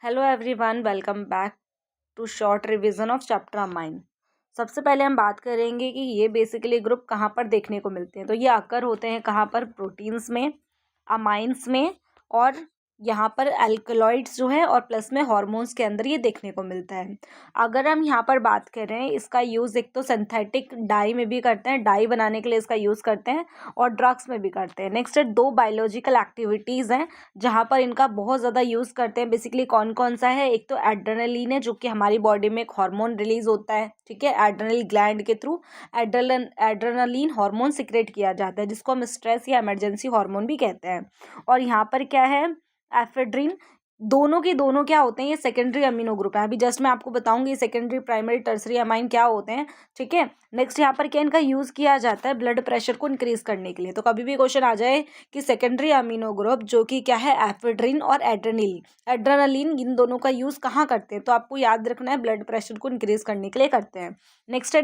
Hello everyone, welcome back to short revision of chapter amine. सबसे पहले हम बात करेंगे कि ये बेसिकली ग्रुप कहाँ पर देखने को मिलते हैं। तो ये अकर होते हैं कहाँ पर, प्रोटीन्स में, अमाइंस में, और यहाँ पर एल्कलॉइड्स जो है और प्लस में हार्मोन्स के अंदर ये देखने को मिलता है। अगर हम यहाँ पर बात करें, इसका यूज़ एक तो सिंथेटिक डाई में भी करते हैं, डाई बनाने के लिए इसका यूज़ करते हैं, और ड्रग्स में भी करते हैं। नेक्स्ट है, दो बायोलॉजिकल एक्टिविटीज़ हैं जहाँ पर इनका बहुत ज़्यादा यूज़ करते हैं। बेसिकली कौन कौन सा है, एक तो एड्रेनलिन है जो कि हमारी बॉडी में एक हार्मोन रिलीज होता है, ठीक है, एड्रेनल ग्लैंड के थ्रू एड्रेनलिन हार्मोन सिक्रेट किया जाता है जिसको हम स्ट्रेस या इमरजेंसी हार्मोन भी कहते हैं। और यहाँ पर क्या है, एफेड्रिन। दोनों के दोनों क्या होते हैं, ये सेकेंडरी अमीनो ग्रुप है। अभी जस्ट मैं आपको बताऊंगी सेकेंडरी, प्राइमरी, टर्सरी अमाइन क्या होते हैं, ठीक है। नेक्स्ट यहाँ पर क्या इनका यूज़ किया जाता है, ब्लड प्रेशर को इंक्रीज करने के लिए। तो कभी भी क्वेश्चन आ जाए कि सेकेंडरी अमीनो ग्रुप जो कि क्या है, एफेड्रिन और एड्रेनलिन, इन दोनों का यूज़ कहाँ करते हैं, तो आपको याद रखना है ब्लड प्रेशर को इंक्रीज करने के लिए करते हैं। नेक्स्ट है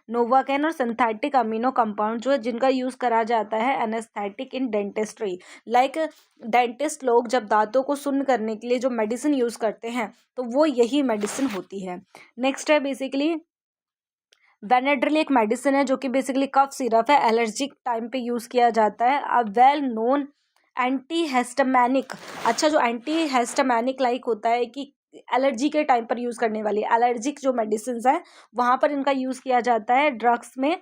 नोवाकेन और सिंथेटिक अमीनो कंपाउंड जो है जिनका यूज़ करा जाता है एनेस्थेटिक इन डेंटिस्ट्री। लाइक डेंटिस्ट लोग जब दांतों को सुन्न करने के लिए जो मेडिसिन यूज़ करते हैं तो वो यही मेडिसिन होती है। नेक्स्ट है बेसिकली बेनेड्रिल, एक मेडिसिन है जो कि बेसिकली कफ सिरप है, एलर्जिक टाइम पे यूज़ किया जाता है। A well known anti histaminic. अच्छा, जो एंटी हेस्टामेनिक लाइक होता है कि एलर्जी के टाइम पर यूज़ करने वाली एलर्जिक जो मेडिसिन है वहाँ पर इनका यूज़ किया जाता है। ड्रग्स में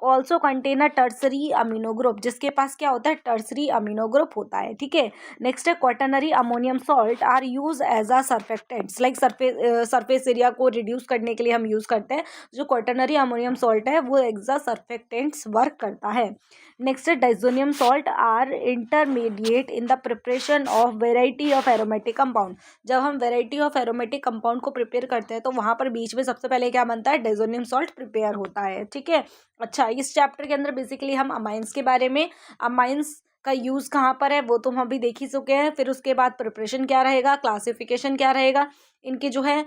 also contain a tertiary amino group, जिसके पास क्या होता है, टर्सरी अमीनो ग्रुप होता है, ठीक है। नेक्स्ट है, quaternary ammonium salt are use as a surfactants. Like surface area को रिड्यूस करने के लिए हम यूज़ करते हैं। जो क्वाटरनरी अमोनियम सॉल्ट है वो एज अ सर्फेक्टेंट्स वर्क करता है। नेक्स्ट है, diazonium salt are intermediate in the preparation of variety of aromatic compound. जब हम वेराइटी ऑफ एरोमेटिक कंपाउंड को प्रिपेयर करते हैं तो वहाँ पर बीच में सबसे पहले क्या बनता है, डाइजोनियम सॉल्ट प्रिपेयर होता है, ठीक है। अच्छा, इस चैप्टर के अंदर बेसिकली हम अमाइंस के बारे में, अमाइंस का यूज़ कहाँ पर है वो तो हम अभी देख ही चुके हैं। फिर उसके बाद प्रिपरेशन क्या रहेगा, क्लासिफिकेशन क्या रहेगा, इनके जो है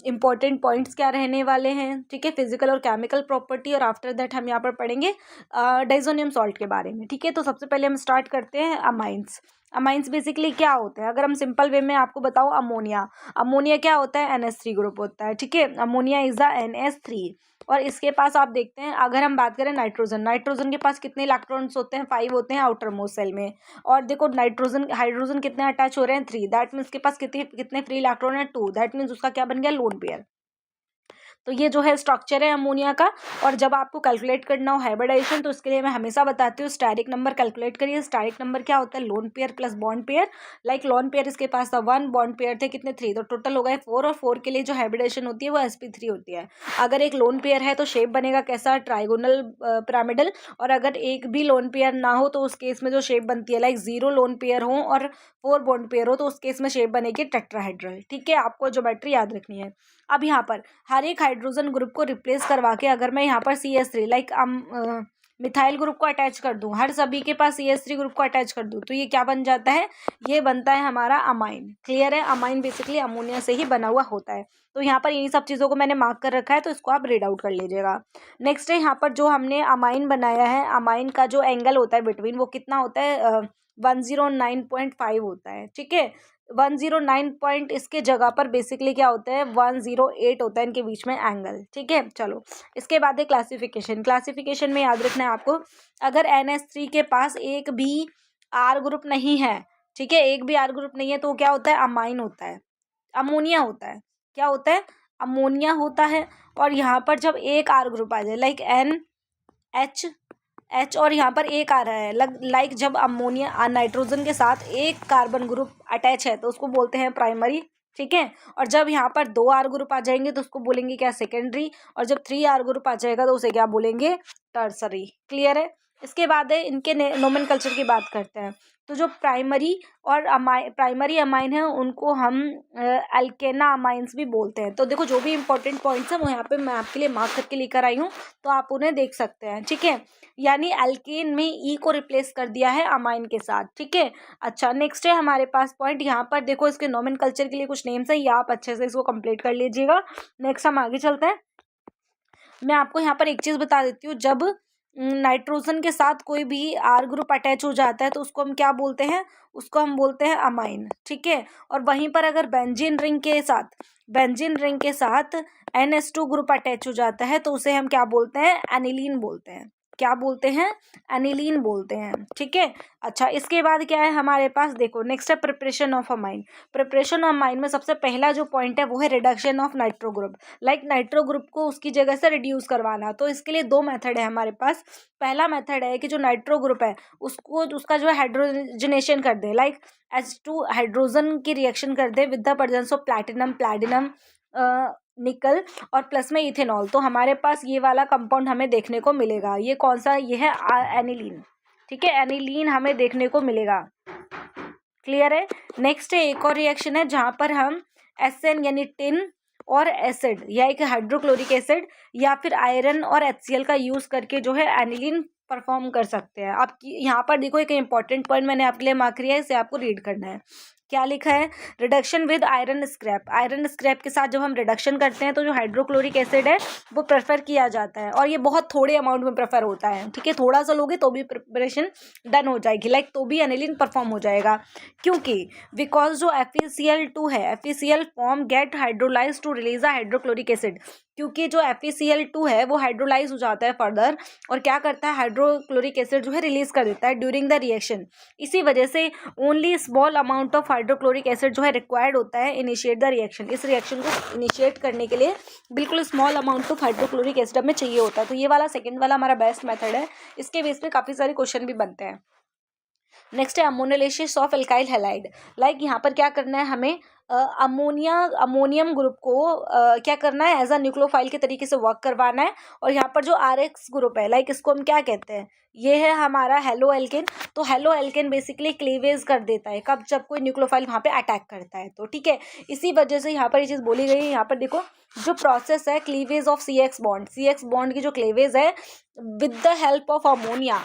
इंपॉर्टेंट पॉइंट्स क्या रहने वाले हैं, ठीक है, फिजिकल और केमिकल प्रॉपर्टी, और आफ्टर दैट हम यहाँ पर पढ़ेंगे डाइजोनियम सॉल्ट के बारे में, ठीक है। तो सबसे पहले हम स्टार्ट करते हैं अमाइंस। अमाइंस बेसिकली क्या होते हैं, अगर हम सिंपल वे में आपको बताऊँ, अमोनिया क्या होता है, NH3 ग्रुप होता है, ठीक है। Ammonia is the NH3। और इसके पास आप देखते हैं, अगर हम बात करें नाइट्रोजन के पास कितने इलेक्ट्रॉन्स होते हैं, 5 होते हैं आउटर मोस्ट सेल में। और देखो हाइड्रोजन कितने अटैच हो रहे हैं, 3। दैट मीन्स के पास कितने फ्री इलेक्ट्रॉन है, 2। दैट मीन्स उसका क्या बन गया, लोन पेयर। तो ये जो है स्ट्रक्चर है अमोनिया का। और जब आपको कैलकुलेट करना हो हाइब्रिडाइजेशन तो उसके लिए मैं हमेशा बताती हूँ स्टैटिक नंबर कैलकुलेट करिए। स्टैटिक नंबर क्या होता है, lone pair plus bond pair. Like lone pair इसके पास था 1, बॉन्ड पेयर थे कितने, 3, तो टोटल हो गए 4। और 4 के लिए जो हाइब्रिडाइजेशन होती है वो sp3 होती है। अगर एक लोन पेयर है तो शेप बनेगा कैसा, ट्राइगोनल पिरामिडल। और अगर एक भी लोन पेयर ना हो तो उस केस में जो शेप बनती है, लाइक 0 लोन पेयर हो और 4 बॉन्ड पेयर हो तो उस केस में शेप बनेगी टेट्राहेड्रल, ठीक है। आपको ज्योमेट्री याद रखनी है। अब यहाँ पर हर एक हाइड्रोजन ग्रुप को रिप्लेस करवा के अगर मैं यहाँ पर CH3 लाइक मिथाइल ग्रुप को अटैच कर दूं, हर सभी के पास CH3 ग्रुप को अटैच कर दूं, तो ये क्या बन जाता है, ये बनता है हमारा अमाइन। क्लियर है, अमाइन बेसिकली अमोनिया से ही बना हुआ होता है। तो यहाँ पर इन्हीं सब चीज़ों को मैंने मार्क कर रखा है, तो इसको आप रीड आउट कर लीजिएगा। नेक्स्ट है, यहाँ पर जो हमने अमाइन बनाया है, अमाइन का जो एंगल होता है बिटवीन वो कितना होता है, 109.5 होता है, ठीक है। 109 पॉइंट इसके जगह पर बेसिकली क्या होता है, 108 होता है इनके बीच में एंगल, ठीक है। चलो, इसके बाद है क्लासिफिकेशन में याद रखना है आपको, अगर NH3 के पास एक भी R ग्रुप नहीं है, ठीक है, एक भी R ग्रुप नहीं है तो क्या होता है, अमाइन होता है, अमोनिया होता है। क्या होता है, अमोनिया होता है। और यहाँ पर जब एक R ग्रुप आ जाए, लाइक NH और यहाँ पर एक आ रहा है, लाइक जब अमोनिया नाइट्रोजन के साथ एक कार्बन ग्रुप अटैच है तो उसको बोलते हैं प्राइमरी, ठीक है। और जब यहाँ पर 2 R ग्रुप आ जाएंगे तो उसको बोलेंगे क्या, सेकेंडरी। और जब 3 R ग्रुप आ जाएगा तो उसे क्या बोलेंगे, टर्सरी। क्लियर है। इसके बाद है इनके नोमेनकल्चर की बात करते हैं। तो जो प्राइमरी अमाइन है उनको हम अल्केना अमाइंस भी बोलते हैं। तो देखो, जो भी इंपॉर्टेंट पॉइंट्स हैं वो यहाँ पे मैं आपके लिए मार्क करके लेकर आई हूँ, तो आप उन्हें देख सकते हैं, ठीक है। यानी अल्केन में ई को रिप्लेस कर दिया है अमाइन के साथ, ठीक है। अच्छा, नेक्स्ट है हमारे पास पॉइंट, यहाँ पर देखो इसके नोमेनकल्चर के लिए कुछ नेम्स हैं, ये आप अच्छे से इसको कंप्लीट कर लीजिएगा। नेक्स्ट हम आगे चलते हैं। मैं आपको यहाँ पर एक चीज़ बता देती हूँ, जब नाइट्रोजन के साथ कोई भी आर ग्रुप अटैच हो जाता है तो उसको हम क्या बोलते हैं, उसको हम बोलते हैं अमाइन, ठीक है। और वहीं पर अगर बेंजीन रिंग के साथ NH2 ग्रुप अटैच हो जाता है तो उसे हम क्या बोलते हैं, एनिलीन बोलते हैं। क्या बोलते हैं, एनिलीन बोलते हैं, ठीक है। अच्छा, इसके बाद क्या है हमारे पास, देखो नेक्स्ट है preparation of amine. Preparation of amine में सबसे पहला जो पॉइंट है वो है reduction of nitro group. Like nitro group को उसकी जगह से रिड्यूस करवाना। तो इसके लिए दो मेथड है हमारे पास। पहला मेथड है कि जो नाइट्रो ग्रुप है उसको, उसका जो है हाइड्रोजनेशन कर दे, लाइक H2 हाइड्रोजन की रिएक्शन कर दे with the presence of platinum nickel और प्लस में इथेनॉल। तो हमारे पास ये वाला कंपाउंड हमें देखने को मिलेगा। ये कौन सा, ये है एनिलीन, ठीक है। एनिलीन हमें देखने को मिलेगा, क्लियर है। नेक्स्ट है एक और रिएक्शन है जहां पर हम SN यानी टिन और एसिड या एक हाइड्रोक्लोरिक एसिड या फिर आयरन और HCl का यूज करके जो है एनिलीन परफॉर्म कर सकते हैं। आप यहाँ पर देखो एक इंपॉर्टेंट पॉइंट मैंने आपके लिए मार्क किया है, इसे आपको रीड करना है। क्या लिखा है, reduction with iron scrap. Iron scrap के साथ जब हम रिडक्शन करते हैं तो जो हाइड्रोक्लोरिक एसिड है वो प्रेफर किया जाता है, और ये बहुत थोड़े अमाउंट में प्रेफर होता है, ठीक है। थोड़ा सा लोगे तो भी प्रिपरेशन डन हो जाएगी, लाइक तो भी एनिलीन परफॉर्म हो जाएगा। क्योंकि बिकॉज जो FeCl2 है, FeCl form get hydrolyse to release a hydrochloric acid. क्योंकि जो FeCl2 है वो हाइड्रोलाइज हो जाता है फर्दर और क्या करता है, हाइड्रोक्लोरिक एसिड जो है रिलीज कर देता है ड्यूरिंग द रिएक्शन। इसी वजह से only small amount of hydrochloric acid जो है रिक्वायर्ड होता है इनिशिएट द रिएक्शन। इस रिएक्शन को इनिशिएट करने के लिए बिल्कुल small amount of hydrochloric acid हमें चाहिए होता है। तो ये वाला सेकंड वाला हमारा बेस्ट मेथड है, इसके बेस पे काफ़ी सारे क्वेश्चन भी बनते हैं। नेक्स्ट है अमोनिलेसिस ऑफ एल्काइल हैलाइड। लाइक यहाँ पर क्या करना है, हमें अमोनियम ग्रुप को क्या करना है, एज अ न्यूक्लियोफाइल के तरीके से वर्क करवाना है। और यहाँ पर जो RX ग्रुप है, लाइक इसको हम क्या कहते हैं, ये है हमारा हेलो एल्केन। तो हेलो एल्केन बेसिकली क्लीवेज कर देता है, कब, जब कोई न्यूक्लियोफाइल वहाँ पे अटैक करता है, तो ठीक है। इसी वजह से यहाँ पर ये चीज़ बोली गई है। यहाँ पर देखो जो प्रोसेस है क्लीवेज ऑफ CX बॉन्ड की जो क्लीवेज है with the help of ammonia,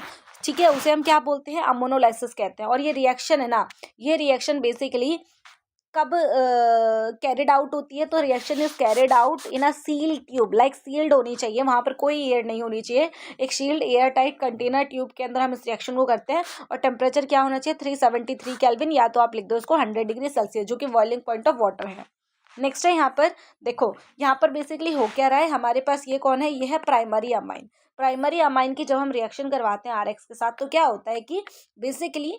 ठीक है, उसे हम क्या बोलते हैं, अमोनोलाइसिस कहते हैं। और ये रिएक्शन है ना, ये रिएक्शन बेसिकली कब कैरिड आउट होती है, तो reaction is carried out in a seal tube. Like sealed होनी चाहिए, वहाँ पर कोई एयर नहीं होनी चाहिए। एक shield air tight container tube के अंदर हम इस रिएक्शन को करते हैं। और टेम्परेचर क्या होना चाहिए, 373 केल्विन, या तो आप लिख दो उसको 100 डिग्री सेल्सियस, जो कि बॉइलिंग पॉइंट ऑफ वाटर है। नेक्स्ट है यहाँ पर देखो, यहाँ पर बेसिकली हो क्या रहा है हमारे पास, ये कौन है, ये है प्राइमरी अमाइन। प्राइमरी अमाइन की जब हम रिएक्शन करवाते हैं RX के साथ तो क्या होता है कि बेसिकली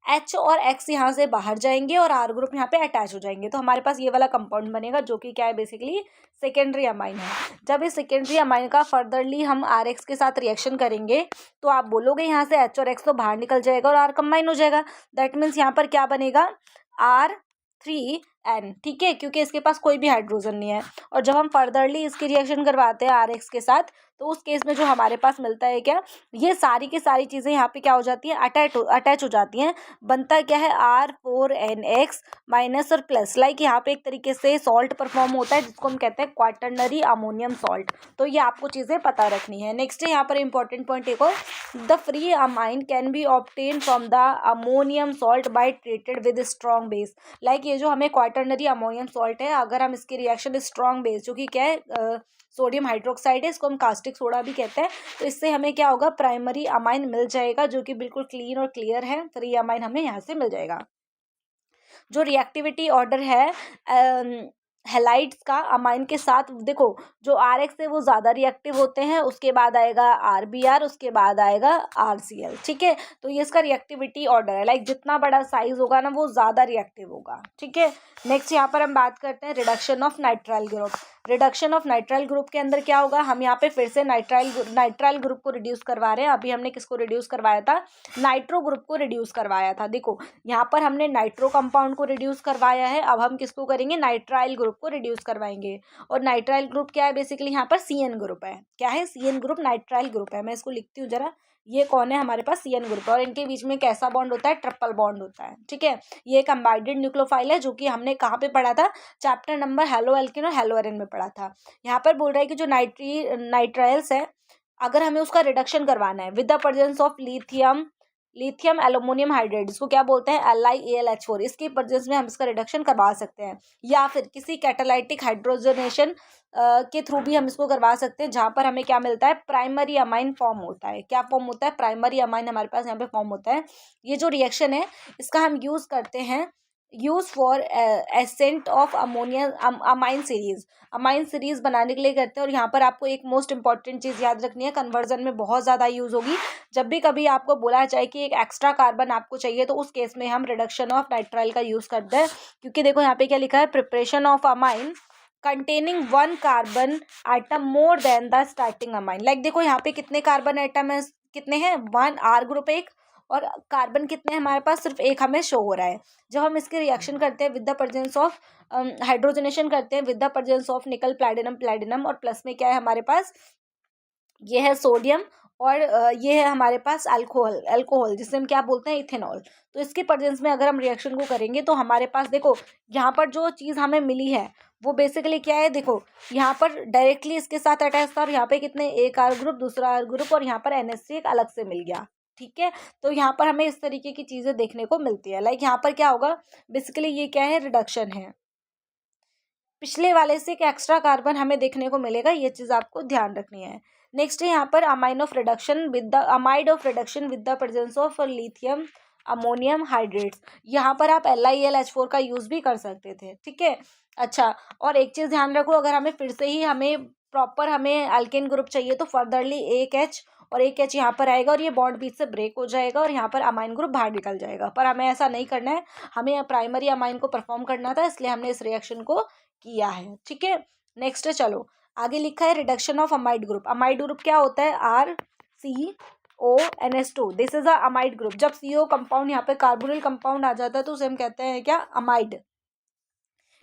H और X यहाँ से बाहर जाएंगे और R ग्रुप यहाँ पे अटैच हो जाएंगे। तो हमारे पास ये वाला कंपाउंड बनेगा जो कि क्या है, बेसिकली सेकेंडरी अमाइन है। जब इस सेकेंडरी अमाइन का फर्दरली हम RX के साथ रिएक्शन करेंगे तो आप बोलोगे यहाँ से H और X तो बाहर निकल जाएगा और R कंबाइन हो जाएगा। दैट मीन्स यहाँ पर क्या बनेगा, R3N, ठीक है, क्योंकि इसके पास कोई भी हाइड्रोजन नहीं है। और जब हम फर्दरली इसकी रिएक्शन करवाते हैं RX के साथ तो उस केस में जो हमारे पास मिलता है क्या, ये सारी की सारी चीज़ें यहाँ पे क्या हो जाती हैं, अटैच हो जाती हैं। बनता क्या है, R4NX माइनस और प्लस। लाइक यहाँ पे एक तरीके से सॉल्ट परफॉर्म होता है जिसको हम कहते हैं क्वाटरनरी अमोनियम सॉल्ट। तो ये आपको चीज़ें पता रखनी है। नेक्स्ट है यहाँ पर इंपॉर्टेंट पॉइंट एक और, the free amine can be obtain from the ammonium salt by treated with strong base. Like ये जो हमें क्वाटरनरी अमोनियम सॉल्ट है, अगर हम इसकी रिएक्शन स्ट्रॉन्ग बेस जो कि क्या है, सोडियम हाइड्रोक्साइड है, इसको हम कास्टिक सोडा भी कहते हैं, तो इससे हमें क्या होगा, प्राइमरी अमाइन मिल जाएगा जो कि बिल्कुल क्लीन और क्लियर है। फ्री अमाइन हमें यहाँ से मिल जाएगा। जो रिएक्टिविटी ऑर्डर है हैलाइड्स का अमाइन के साथ, देखो जो RX है वो ज़्यादा रिएक्टिव होते हैं, उसके बाद आएगा RBr, उसके बाद आएगा RCl, ठीक है। तो ये इसका रिएक्टिविटी ऑर्डर है। लाइक जितना बड़ा साइज होगा ना वो ज़्यादा रिएक्टिव होगा, ठीक है। नेक्स्ट यहाँ पर हम बात करते हैं reduction of nitrile group. Reduction of nitrile group के अंदर क्या होगा, हम यहाँ पे फिर से नाइट्राइल ग्रुप को रिड्यूस करवा रहे हैं। अभी हमने किसको रिड्यूस करवाया था, नाइट्रो ग्रुप को रिड्यूस करवाया था। देखो यहाँ पर हमने नाइट्रो कंपाउंड को रिड्यूस करवाया है, अब हम किसको करेंगे, नाइट्राइल ग्रुप को रिड्यूस करवाएंगे। और नाइट्राइल ग्रुप क्या है, बेसिकली यहाँ पर CN ग्रुप है। क्या है, CN ग्रुप नाइट्राइल ग्रुप है। मैं इसको लिखती हूँ जरा, ये कौन है, हमारे पास CN ग्रुप है। और इनके बीच में कैसा बॉन्ड होता है, ट्रिपल बॉन्ड होता है, ठीक है। ये कंबाइंड न्यूक्लियोफाइल है जो कि हमने कहाँ पे पढ़ा था, चैप्टर नंबर हेलो एल्केन और हेलो एरेन में पढ़ा था। यहाँ पर बोल रहा है कि जो नाइट्राइल्स है, अगर हमें उसका रिडक्शन करवाना है with the presence of lithium lithium aluminium hydride, इसको क्या बोलते हैं, LiAlH4, इसकी प्रेजेंस में हम इसका रिडक्शन करवा सकते हैं, या फिर किसी कैटालाइटिक हाइड्रोजनेशन के थ्रू भी हम इसको करवा सकते हैं, जहाँ पर हमें क्या मिलता है, प्राइमरी अमाइन फॉर्म होता है। क्या फॉर्म होता है, प्राइमरी अमाइन हमारे पास यहाँ पे फॉर्म होता है। ये जो रिएक्शन है इसका हम यूज़ करते हैं, use for ascent of ammonia amine series बनाने के लिए करते हैं। और यहाँ पर आपको एक मोस्ट इंपॉर्टेंट चीज़ याद रखनी है, कन्वर्जन में बहुत ज़्यादा यूज़ होगी। जब भी कभी आपको बोला जाए कि एक एक्स्ट्रा कार्बन आपको चाहिए, तो उस केस में हम रिडक्शन ऑफ नाइट्राइल का यूज़ करते हैं, क्योंकि देखो यहाँ पे क्या लिखा है, preparation of amine containing 1 carbon atom more than the starting amine. Like देखो यहाँ पे कितने कार्बन आइटम है, कितने हैं, 1 R ग्रुप एक, और कार्बन कितने हैं हमारे पास, सिर्फ एक हमें शो हो रहा है। जब हम इसके रिएक्शन करते हैं with the presence of hydrogenation करते हैं विद द प्रेजेंस ऑफ निकल प्लैटिनम, और प्लस में क्या है हमारे पास, ये है सोडियम, और ये है हमारे पास अल्कोहल जिसे हम क्या बोलते हैं, इथेनॉल। तो इसके प्रेजेंस में अगर हम रिएक्शन को करेंगे तो हमारे पास देखो यहाँ पर जो चीज़ हमें मिली है वो बेसिकली क्या है, देखो यहाँ पर डायरेक्टली इसके साथ अटैच था, और यहाँ पे कितने, एक R ग्रुप, दूसरा R ग्रुप, और यहाँ पर NH3 एक अलग से मिल गया। ठीक है, तो यहाँ पर हमें इस तरीके की चीज़ें देखने को मिलती है। लाइक यहाँ पर क्या होगा, बेसिकली ये क्या है, रिडक्शन है, पिछले वाले से एक एक्स्ट्रा कार्बन हमें देखने को मिलेगा, ये चीज़ आपको ध्यान रखनी है। नेक्स्ट है यहाँ पर amide of reduction with the presence of lithium ammonium hydrates. यहाँ पर आप LiAlH4 का यूज़ भी कर सकते थे। ठीक है, अच्छा, और एक चीज़ ध्यान रखो, अगर हमें फिर से ही हमें प्रॉपर हमें अल्केन ग्रुप चाहिए तो फर्दरली एक H और एक H यहाँ पर आएगा, और ये बॉन्ड बीच से ब्रेक हो जाएगा, और यहाँ पर अमाइन ग्रुप बाहर निकल जाएगा। पर हमें ऐसा नहीं करना है, हमें प्राइमरी अमाइन को परफॉर्म करना था, इसलिए हमने इस रिएक्शन को किया है। ठीक है, नेक्स्ट है, चलो आगे लिखा है reduction of amide group. Amide group क्या होता है, RCONH2, this is a amide group. जब CO कंपाउंड यहाँ पे कार्बोनिल कंपाउंड आ जाता है तो उसे हम कहते हैं क्या, अमाइड।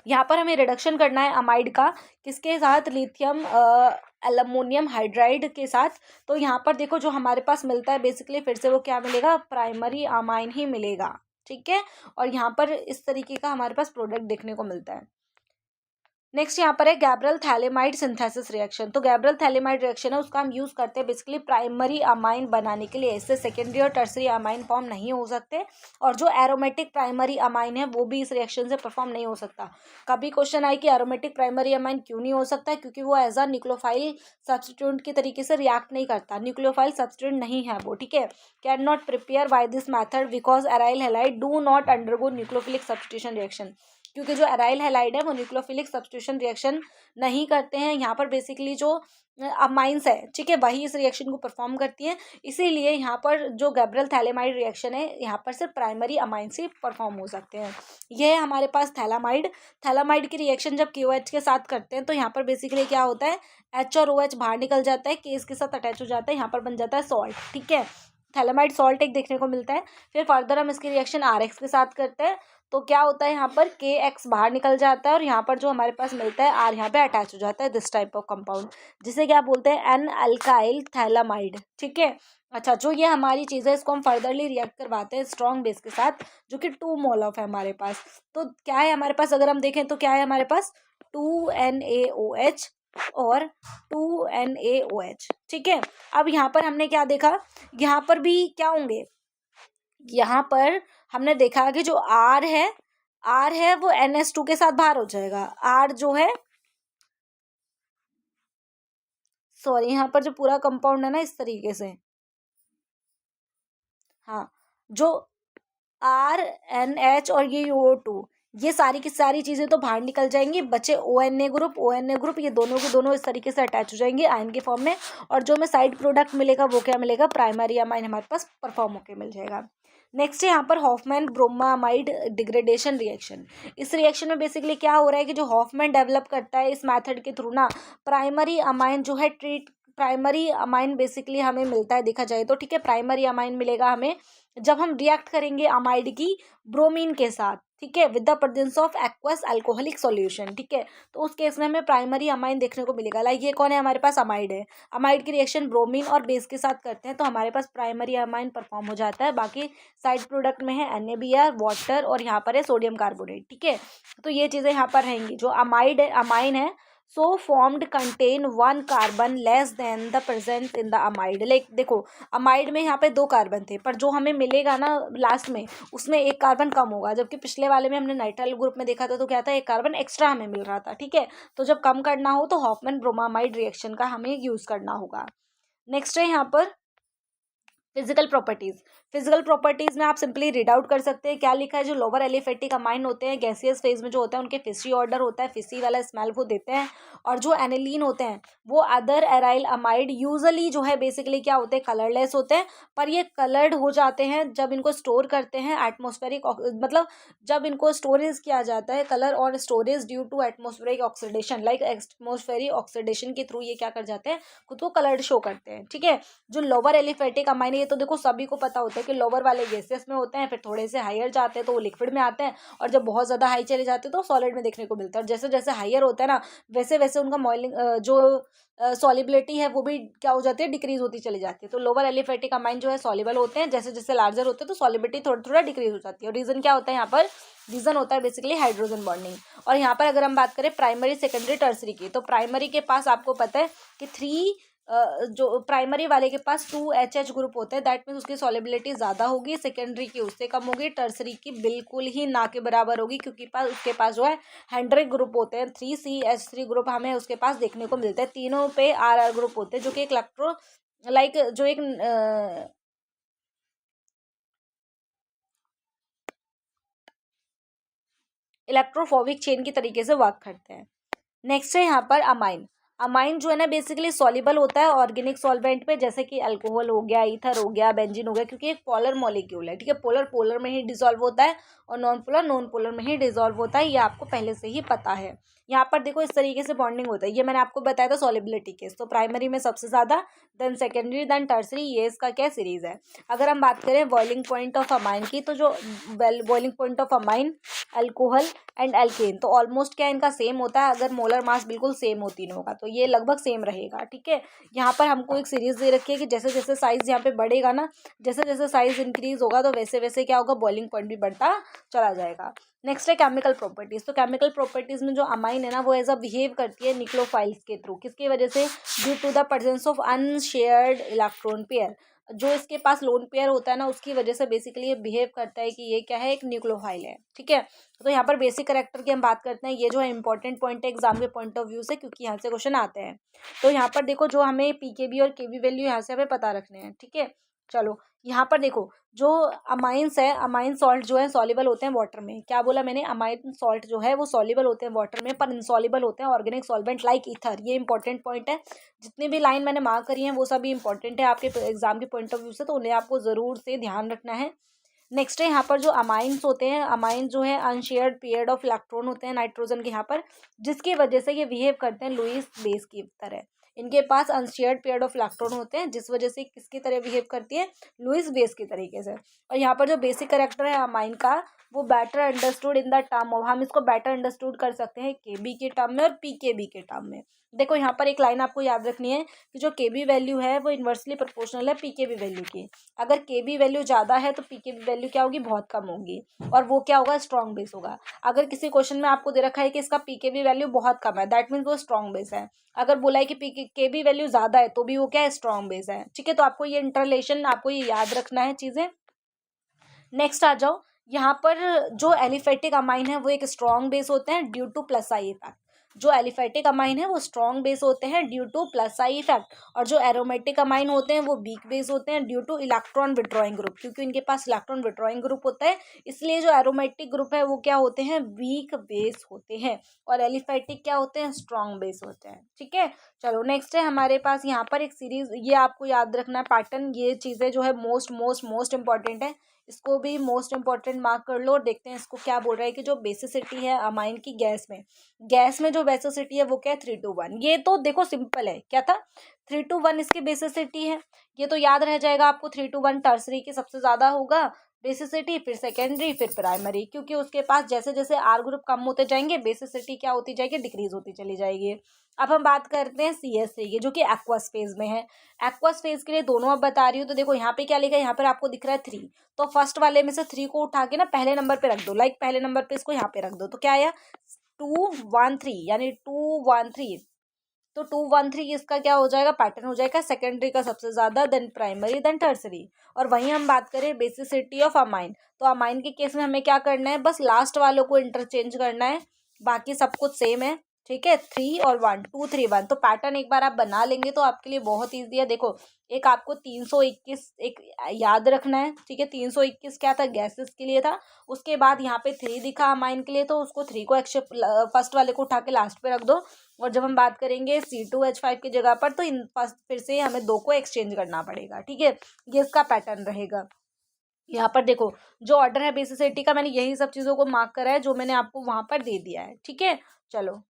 यहाँ पर हमें रिडक्शन करना है अमाइड का, किसके साथ, लिथियम एल्युमिनियम हाइड्राइड के साथ। तो यहाँ पर देखो जो हमारे पास मिलता है बेसिकली फिर से वो क्या मिलेगा, प्राइमरी अमाइन ही मिलेगा। ठीक है, और यहाँ पर इस तरीके का हमारे पास प्रोडक्ट देखने को मिलता है। नेक्स्ट यहाँ पर है गैब्रियल थैलेमाइड सिंथेसिस रिएक्शन। तो गैब्रियल थैलेमाइड रिएक्शन है, उसका हम यूज़ करते हैं बेसिकली प्राइमरी अमाइन बनाने के लिए। इससे सेकेंडरी और टर्सरी अमाइन फॉर्म नहीं हो सकते, और जो एरोमेटिक प्राइमरी अमाइन है वो भी इस रिएक्शन से परफॉर्म नहीं हो सकता। कभी क्वेश्चन आए कि एरोमेटिक प्राइमरी अमाइन क्यों नहीं हो सकता है, क्योंकि वो एज अ न्यूक्लियोफाइल सब्सटीट्यूएंट के तरीके से रिएक्ट नहीं करता, न्यूक्लियोफाइल सब्सटीट्यूएंट नहीं है वो। ठीक है, can not prepare by this method because aryl halide do not undergo nucleophilic substitution reaction, क्योंकि जो एराइल हैलाइड है वो न्यूक्लियोफिलिक सब्स्टिट्यूशन रिएक्शन नहीं करते हैं। यहाँ पर बेसिकली जो अमाइंस है, ठीक है, वही इस रिएक्शन को परफॉर्म करती हैं। इसीलिए यहाँ पर जो गैब्रियल थैलेमाइड रिएक्शन है, यहाँ पर सिर्फ प्राइमरी अमाइंस ही परफॉर्म हो सकते हैं। ये है हमारे पास थैलामाइड की रिएक्शन जब KOH के साथ करते हैं तो यहाँ पर बेसिकली क्या होता है, H और OH बाहर निकल जाता है, K इसके साथ अटैच हो जाता है, यहाँ पर बन जाता है सॉल्ट। ठीक है, थैलामाइड सॉल्ट एक देखने को मिलता है। फिर फर्दर हम इसकी रिएक्शन RX के साथ करते हैं तो क्या होता है, यहाँ पर KX बाहर निकल जाता है, और यहाँ पर जो हमारे पास मिलता है R यहाँ पे अटैच हो जाता है, दिस टाइप ऑफ कंपाउंड, जिसे क्या बोलते हैं, एन अल्काइल थैलामाइड। ठीक है, अच्छा, जो ये हमारी चीज़ है इसको हम फर्दरली रिएक्ट करवाते हैं स्ट्रॉन्ग बेस के साथ, जो कि 2 मोल ऑफ है हमारे पास। तो क्या है हमारे पास, अगर हम देखें तो क्या है हमारे पास, 2NaOH और 2NaOH। ठीक है, अब यहाँ पर हमने क्या देखा, यहाँ पर भी क्या होंगे, यहाँ पर हमने देखा कि जो R है वो NH2 के साथ बाहर हो जाएगा। R जो है, सॉरी, यहाँ पर जो पूरा कंपाउंड है ना इस तरीके से, हाँ, जो RNH और ये O2, ये सारी की सारी चीज़ें तो बाहर निकल जाएंगी, बचे ONA ग्रुप, ये दोनों के दोनों इस तरीके से अटैच हो जाएंगे आयन के फॉर्म में, और जो हमें साइड प्रोडक्ट मिलेगा वो क्या मिलेगा, प्राइमरी अमाइन हमारे पास परफॉर्म होकर मिल जाएगा। नेक्स्ट है यहाँ पर हॉफमैन ब्रोमामाइड डिग्रेडेशन रिएक्शन। इस रिएक्शन में बेसिकली क्या हो रहा है कि जो हॉफमैन डेवलप करता है इस मेथड के थ्रू ना, प्राइमरी अमाइन जो है प्राइमरी अमाइन बेसिकली हमें मिलता है देखा जाए तो। ठीक है, प्राइमरी अमाइन मिलेगा हमें जब हम रिएक्ट करेंगे अमाइड की ब्रोमीन के साथ, ठीक है, with the presence of aqueous alcoholic solution. ठीक है, तो उस केस में हमें प्राइमरी अमाइन देखने को मिलेगा। लाइक ये कौन है हमारे पास, अमाइड है। अमाइड की रिएक्शन ब्रोमीन और बेस के साथ करते हैं तो हमारे पास प्राइमरी अमाइन परफॉर्म हो जाता है। बाकी साइड प्रोडक्ट में है NaBr, वाटर, और यहाँ पर है सोडियम कार्बोनेट। ठीक है, तो ये चीज़ें यहाँ पर रहेंगी। जो अमाइन है so formed contain 1 carbon less than the present in the amide. Like देखो अमाइड में यहाँ पे 2 कार्बन थे, पर जो हमें मिलेगा ना लास्ट में उसमें 1 कार्बन कम होगा, जबकि पिछले वाले में हमने नाइट्राइल ग्रुप में देखा था तो क्या था 1 कार्बन एक्स्ट्रा हमें मिल रहा था। ठीक है, तो जब कम करना हो तो हॉफमैन ब्रोमामाइड रिएक्शन का हमें यूज करना होगा। नेक्स्ट है यहाँ पर फिजिकल प्रॉपर्टीज। फिजिकल प्रॉपर्टीज में आप सिंपली रीड आउट कर सकते हैं, क्या लिखा है, जो लोअर एलिफेटिक अमाइन होते हैं गैसियस फेज में जो होता है उनके फिशी ऑर्डर होता है, फिशी वाला स्मेल वो देते हैं। और जो एनिलीन होते हैं वो अदर एराइल अमाइड यूजुअली जो है बेसिकली क्या होते हैं, कलरलेस होते हैं, पर ये कलर्ड हो जाते हैं जब इनको स्टोर करते हैं एटमोस्फेरिक, मतलब जब इनको स्टोरेज किया जाता है, कलर और storage due to atmospheric oxidation, like atmospheric oxidation के थ्रू ये क्या कर जाते हैं, खुद को कलर्ड शो करते हैं। ठीक है, जो लोअर एलिफेटिक अमाइन, ये तो देखो सभी को पता होता है कि लोअर वाले गैसेस में होते हैं, फिर थोड़े से हायर जाते हैं तो वो लिक्विड में आते हैं, और जब बहुत ज़्यादा हाई चले जाते हैं तो सॉलिड में देखने को मिलता है। और जैसे जैसे हायर होता है ना वैसे वैसे उनका मॉइलिंग जो सॉलिबिलिटी है वो भी क्या हो जाती है, डिक्रीज होती चली जाती है। तो लोअर एलिफेटिक अमाइन जो है सॉल्युबल होते हैं, जैसे जैसे लार्जर होते हैं तो सॉलिबिलिटी थोड़ा थोड़ा डिक्रीज हो जाती है। और रीज़न क्या होता है यहाँ पर, रीज़न होता है बेसिकली हाइड्रोजन बॉन्डिंग। और यहाँ पर अगर हम बात करें प्राइमरी सेकेंडरी टर्सरी की, तो प्राइमरी के पास आपको पता है कि 3 जो प्राइमरी वाले के पास 2HH ग्रुप होते हैं, दैट मीन्स उसकी सॉलिबिलिटी ज़्यादा होगी, सेकेंडरी की उससे कम होगी, टर्सरी की बिल्कुल ही ना के बराबर होगी, क्योंकि उसके पास जो है हेंड्रिक ग्रुप होते हैं, 3CH3 ग्रुप हमें उसके पास देखने को मिलते हैं। तीनों पे RR ग्रुप होते हैं जो कि एक इलेक्ट्रो लाइक जो एक इलेक्ट्रोफोबिक चेन की तरीके से वर्क करते हैं। नेक्स्ट है यहाँ पर अमाइन। अमाइन जो है ना बेसिकली सॉल्युबल होता है ऑर्गेनिक सॉल्वेंट पे, जैसे कि अल्कोहल हो गया, ईथर हो गया, बेंजीन हो गया, क्योंकि एक पोलर मॉलिक्यूल है। ठीक है, पोलर पोलर में ही डिसॉल्व होता है और नॉन पोलर में ही डिसॉल्व होता है, ये आपको पहले से ही पता है। यहाँ पर देखो इस तरीके से बॉन्डिंग होता है, ये मैंने आपको बताया था सॉलिबिलिटी केस। तो प्राइमरी में सबसे ज़्यादा, देन सेकेंडरी, देन टर्सरी, ये इसका क्या सीरीज़ है। अगर हम बात करें बॉइलिंग पॉइंट ऑफ अमाइन की, तो जो boiling point of amine, alcohol and alkane, तो ऑलमोस्ट क्या इनका सेम होता है, अगर मोलर मास बिल्कुल सेम हो तीनों का तो ये लगभग सेम रहेगा। ठीक है, यहाँ पर हमको एक सीरीज दे रखी है कि जैसे जैसे साइज यहाँ पे बढ़ेगा ना, जैसे जैसे साइज इंक्रीज होगा तो वैसे वैसे क्या होगा, बॉइलिंग पॉइंट भी बढ़ता चला जाएगा। नेक्स्ट है केमिकल प्रॉपर्टीज। तो केमिकल प्रॉपर्टीज में जो अमाइन है ना वो एज अ बिहेव करती है निक्लोफाइल्स के थ्रू, किसकी वजह से, due to the presence of unshared electron pair, जो इसके पास लोन पेयर होता है ना उसकी वजह से बेसिकली ये बिहेव करता है कि ये क्या है, एक न्यूक्लियोफाइल है। ठीक है, तो यहाँ पर बेसिक कैरेक्टर की हम बात करते हैं, ये जो है इंपॉर्टेंट पॉइंट है एग्जाम के पॉइंट ऑफ व्यू से, क्योंकि यहाँ से क्वेश्चन आते हैं। तो यहाँ पर देखो जो हमें पीकेबी और केबी वैल्यू यहाँ से हमें पता रखने हैं। ठीक है, चलो यहाँ पर देखो जो अमाइंस है, अमाइन सॉल्ट जो है सॉल्युबल होते हैं वाटर में। क्या बोला मैंने, अमाइन सॉल्ट जो है वो सॉल्युबल होते हैं वाटर में, पर इनसॉल्युबल होते हैं ऑर्गेनिक सॉल्वेंट लाइक ईथर। ये इंपॉर्टेंट पॉइंट है, जितनी भी लाइन मैंने मार्क करी है वो सभी इंपॉर्टेंट है आपके एग्जाम के पॉइंट ऑफ व्यू से, तो उन्हें आपको ज़रूर से ध्यान रखना है। नेक्स्ट है यहाँ पर जो अमाइंस होते हैं, अमाइन जो है अनशेयर्ड पेयर ऑफ इलेक्ट्रॉन होते हैं नाइट्रोजन के यहाँ पर, जिसकी वजह से ये बिहेव करते हैं लुईस बेस की तरह। इनके पास अनशेयर्ड पेयर ऑफ इलेक्ट्रॉन होते हैं, जिस वजह से किसकी तरह बिहेव करती है, लुईस बेस की तरीके से। और यहाँ पर जो बेसिक कैरेक्टर है अमाइन का, वो better understood in the term of, हम इसको बेटर अंडरस्टूड कर सकते हैं केबी के टर्म में और पीकेबी के टर्म में। देखो यहाँ पर एक लाइन आपको याद रखनी है कि जो केबी वैल्यू है वो इन्वर्सली प्रोपोर्शनल है पीकेबी वैल्यू की। अगर केबी वैल्यू ज़्यादा है तो पीकेबी वैल्यू क्या होगी, बहुत कम होगी, और वो क्या होगा, स्ट्रॉन्ग बेस होगा। अगर किसी क्वेश्चन में आपको दे रखा है कि इसका पीकेबी वैल्यू बहुत कम है, दैट मीन्स वो स्ट्रॉन्ग बेस है। अगर बोला है कि केबी वैल्यू ज़्यादा है तो भी वो क्या है, स्ट्रॉन्ग बेस है। ठीक है, तो आपको ये इंटरलेशन, आपको ये याद रखना है चीज़ें। नेक्स्ट आ जाओ, यहाँ पर जो एलिफेटिक अमाइन है वो एक स्ट्रॉन्ग बेस होते हैं due two plus I effect. जो एलिफेटिक अमाइन है वो स्ट्रॉन्ग बेस होते हैं due two plus I effect, और जो एरोमेटिक अमाइन होते हैं वो वीक बेस होते हैं due two electron withdrawing group, क्योंकि इनके पास इलेक्ट्रॉन विड्रॉइंग ग्रुप होता है, इसलिए जो एरोमेटिक ग्रुप है वो क्या होते हैं, वीक बेस होते हैं, और एलिफेटिक क्या होते हैं, स्ट्रॉन्ग बेस होते हैं। ठीक है, चलो नेक्स्ट है हमारे पास यहाँ पर एक सीरीज, ये आपको याद रखना है पैटर्न, ये चीज़ें जो है मोस्ट मोस्ट मोस्ट इंपॉर्टेंट है, इसको भी मोस्ट इंपॉर्टेंट मार्क कर लो। और देखते हैं इसको क्या बोल रहा है कि जो बेसिसिटी है अमाइन की गैस में जो बेसिसिटी है वो क्या है, 3:1। ये तो देखो सिंपल है, क्या था, 3:1 इसकी बेसिसिटी है, ये तो याद रह जाएगा आपको। 3:1 टर्सरी की सबसे ज़्यादा होगा बेसिसिटी, फिर सेकेंडरी, फिर प्राइमरी, क्योंकि उसके पास जैसे जैसे आर ग्रुप कम होते जाएंगे बेसिसिटी क्या होती जाएगी, डिक्रीज होती चली जाएगी। अब हम बात करते हैं CH3 की, जो कि एक्वस फेज में है। एक्वस फेज के लिए दोनों अब बता रही हूँ, तो देखो यहाँ पे क्या लिखा है, यहाँ पर आपको दिख रहा है 3, तो फर्स्ट वाले में से 3 को उठा के ना पहले नंबर पे रख दो, लाइक पहले नंबर पे इसको यहाँ पे रख दो, तो क्या आया 213, यानी 213 तो 2 1 3 इसका क्या हो जाएगा, पैटर्न हो जाएगा सेकेंडरी का सबसे ज़्यादा, देन प्राइमरी, देन टर्सरी। और वहीं हम बात करें बेसिसिटी ऑफ अमाइन, तो अमाइन के केस में हमें क्या करना है, बस लास्ट वालों को इंटरचेंज करना है, बाकी सब कुछ सेम है। ठीक है, 3 और 1, 2 3 1, तो पैटर्न एक बार आप बना लेंगे तो आपके लिए बहुत ईजी है। देखो, एक आपको 321 एक याद रखना है। ठीक है, 321 क्या था, गैसेस के लिए था। उसके बाद यहाँ पे 3 दिखा अमाइन के लिए, तो उसको 3 को एक्सेप्ट, फर्स्ट वाले को उठा के लास्ट पे रख दो। और जब हम बात करेंगे C2H5 की जगह पर, तो इन फर्स्ट फिर से हमें 2 को एक्सचेंज करना पड़ेगा। ठीक है, ये इसका पैटर्न रहेगा। यहाँ पर देखो, जो ऑर्डर है बेसिसिटी का, मैंने यही सब चीज़ों को मार्क करा है जो मैंने आपको वहां पर दे दिया है। ठीक है, चलो।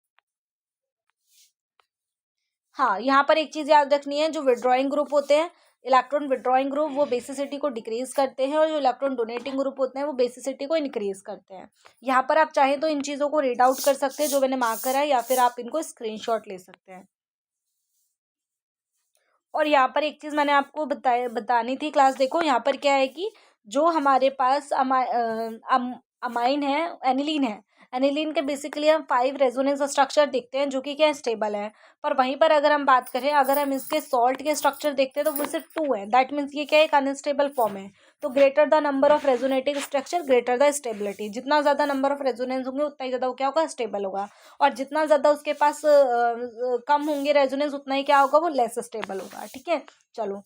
हाँ, यहाँ पर एक चीज़ याद रखनी है, जो विड्रॉइंग ग्रुप होते हैं, इलेक्ट्रॉन विड्रॉइंग ग्रुप, वो बेसिसिटी को डिक्रीज करते हैं, और जो इलेक्ट्रॉन डोनेटिंग ग्रुप होते हैं वो बेसिसिटी को इंक्रीज करते हैं। यहाँ पर आप चाहें तो इन चीज़ों को रीड आउट कर सकते हैं जो मैंने मार्क करा है, या फिर आप इनको स्क्रीनशॉट ले सकते हैं। और यहाँ पर एक चीज़ मैंने आपको बतानी थी क्लास, देखो यहाँ पर क्या है कि जो हमारे पास अमाइन है, एनिलीन है, एनिलीन के बेसिकली हम 5 रेजोनेंस स्ट्रक्चर देखते हैं जो कि क्या स्टेबल है। पर वहीं पर अगर हम बात करें, अगर हम इसके सॉल्ट के स्ट्रक्चर देखते हैं तो वो सिर्फ 2 है, दैट मीन्स ये क्या एक अनस्टेबल फॉर्म है। तो greater the number of resonating structure greater the stability, जितना ज़्यादा नंबर ऑफ रेजोनेंस होंगे उतना ही ज़्यादा वो क्या होगा, स्टेबल होगा। और जितना ज़्यादा उसके पास कम होंगे रेजोनेंस, उतना ही क्या होगा, वो लेस स्टेबल होगा। ठीक है, चलो।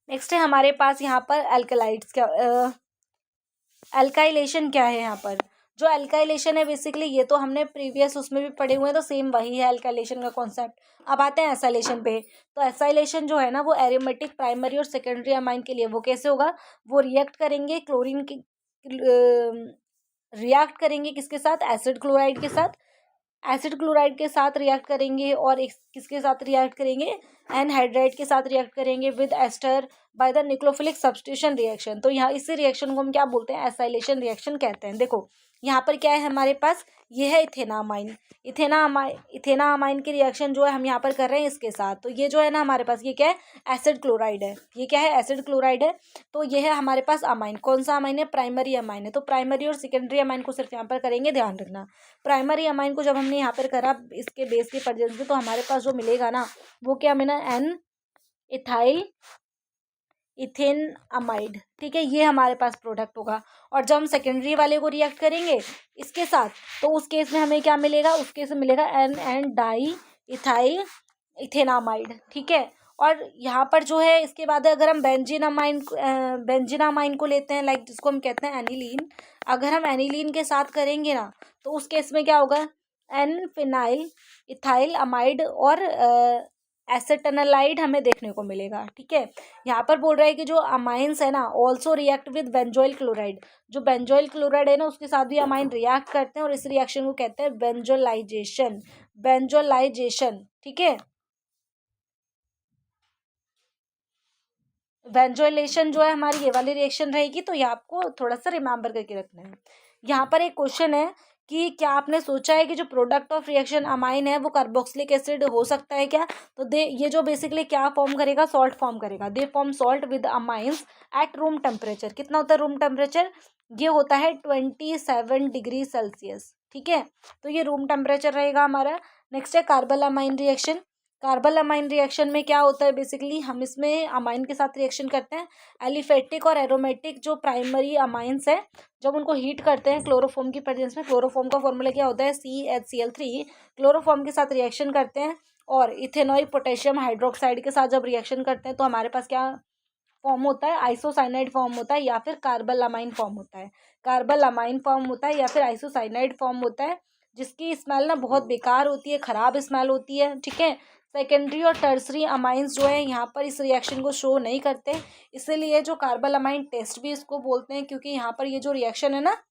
नेक्स्ट है हमारे पास यहाँ पर एल्कलाइड्स, क्या एल्काइलेशन क्या है यहाँ पर। जो एल्काइलेशन है बेसिकली, ये तो हमने प्रीवियस उसमें भी पढ़े हुए हैं, तो सेम वही है एल्काइलेशन का कॉन्सेप्ट। अब आते हैं एसाइलेशन पे। तो एसाइलेशन जो है ना, वो एरोमेटिक प्राइमरी और सेकेंडरी अमाइन के लिए वो कैसे होगा, वो रिएक्ट करेंगे क्लोरीन की, रिएक्ट करेंगे किसके साथ, एसिड क्लोराइड के साथ, एसिड क्लोराइड के साथ रिएक्ट करेंगे, और किसके साथ रिएक्ट करेंगे, एनहाइड्राइड के साथ रिएक्ट करेंगे with ester by the nucleophilic substitution reaction. तो यहाँ इसी रिएक्शन को हम क्या बोलते हैं, एसाइलेशन रिएक्शन कहते हैं। देखो यहाँ पर क्या है हमारे पास, ये है इथेनामाइन, इथेनामाइन की रिएक्शन जो है हम यहाँ पर कर रहे हैं इसके साथ। तो ये जो है ना हमारे पास, ये क्या है, एसिड क्लोराइड है, ये क्या है, एसिड क्लोराइड है। तो ये है हमारे पास अमाइन, कौन सा अमाइन है, प्राइमरी अमाइन है। तो प्राइमरी और सेकेंडरी अमाइन को सिर्फ यहाँ पर करेंगे, ध्यान रखना। प्राइमरी अमाइन को जब हमने यहाँ पर करा इसके बेस की प्रेजेंस में, तो हमारे पास जो मिलेगा ना, वो क्या मिला, एन इथाइल इथेन अमाइड। ठीक है, ये हमारे पास प्रोडक्ट होगा। और जब हम सेकेंडरी वाले को रिएक्ट करेंगे इसके साथ, तो उस केस में हमें क्या मिलेगा, उस केस में मिलेगा N N diethyl ethanamide. ठीक है, और यहाँ पर जो है इसके बाद अगर हम बेंजीनामाइन को लेते हैं, लाइक जिसको हम कहते हैं एनिलीन, अगर हम एनिलीन के साथ करेंगे ना, तो उस केस में क्या होगा, एन फिनाइल इथाइल अमाइड और एसेटनालाइड हमें देखने को मिलेगा। ठीक है, यहाँ पर बोल रहा है कि जो अमाइंस है ना, also react with benzoyl chloride, जो बेंजोइल क्लोराइड है ना उसके साथ भी अमाइन रिएक्ट करते हैं, और इस रिएक्शन को कहते हैं बेंजोलाइजेशन, बेंजोलाइजेशन। ठीक है, वेंजुलेशन जो है हमारी ये वाली रिएक्शन रहेगी, तो ये आपको थोड़ा सा रिमेम्बर करके रखना है। यहाँ पर एक क्वेश्चन है कि क्या आपने सोचा है कि जो प्रोडक्ट ऑफ रिएक्शन अमाइन है वो कार्बोक्सिलिक एसिड हो सकता है क्या। तो दे ये जो बेसिकली क्या फॉर्म करेगा, सॉल्ट फॉर्म करेगा। They form salt with amines at room temperature. कितना होता है रूम टेम्परेचर, ये होता है 27 डिग्री सेल्सियस। ठीक है, तो ये रूम टेम्परेचर रहेगा हमारा। नेक्स्ट है carpal amine reaction. Carbylamine reaction में क्या होता है, बेसिकली हम इसमें अमाइन के साथ रिएक्शन करते हैं। एलिफेटिक और एरोमेटिक जो प्राइमरी अमाइंस है, जब उनको हीट करते हैं क्लोरोफॉर्म की प्रेजेंस में, क्लोरोफॉर्म का फॉर्मूला क्या होता है, CHCl3, क्लोरोफॉर्म के साथ रिएक्शन करते हैं, और इथेनॉइक पोटेशियम हाइड्रोक्साइड के साथ जब रिएक्शन करते हैं तो हमारे पास क्या फॉर्म होता है, आइसोसाइनाइड फॉर्म होता है, या फिर कार्बल अमाइन फॉर्म होता है। कार्बल अमाइन फॉर्म होता है या फिर आइसोसाइनाइड फॉर्म होता है, जिसकी स्मेल ना बहुत बेकार होती है, ख़राब स्मेल होती है। ठीक है, सेकेंडरी और टर्सरी अमाइंस जो है यहाँ पर इस रिएक्शन को शो नहीं करते, इसीलिए जो कार्बल अमाइन टेस्ट भी इसको बोलते हैं, क्योंकि यहाँ पर ये जो रिएक्शन है ना,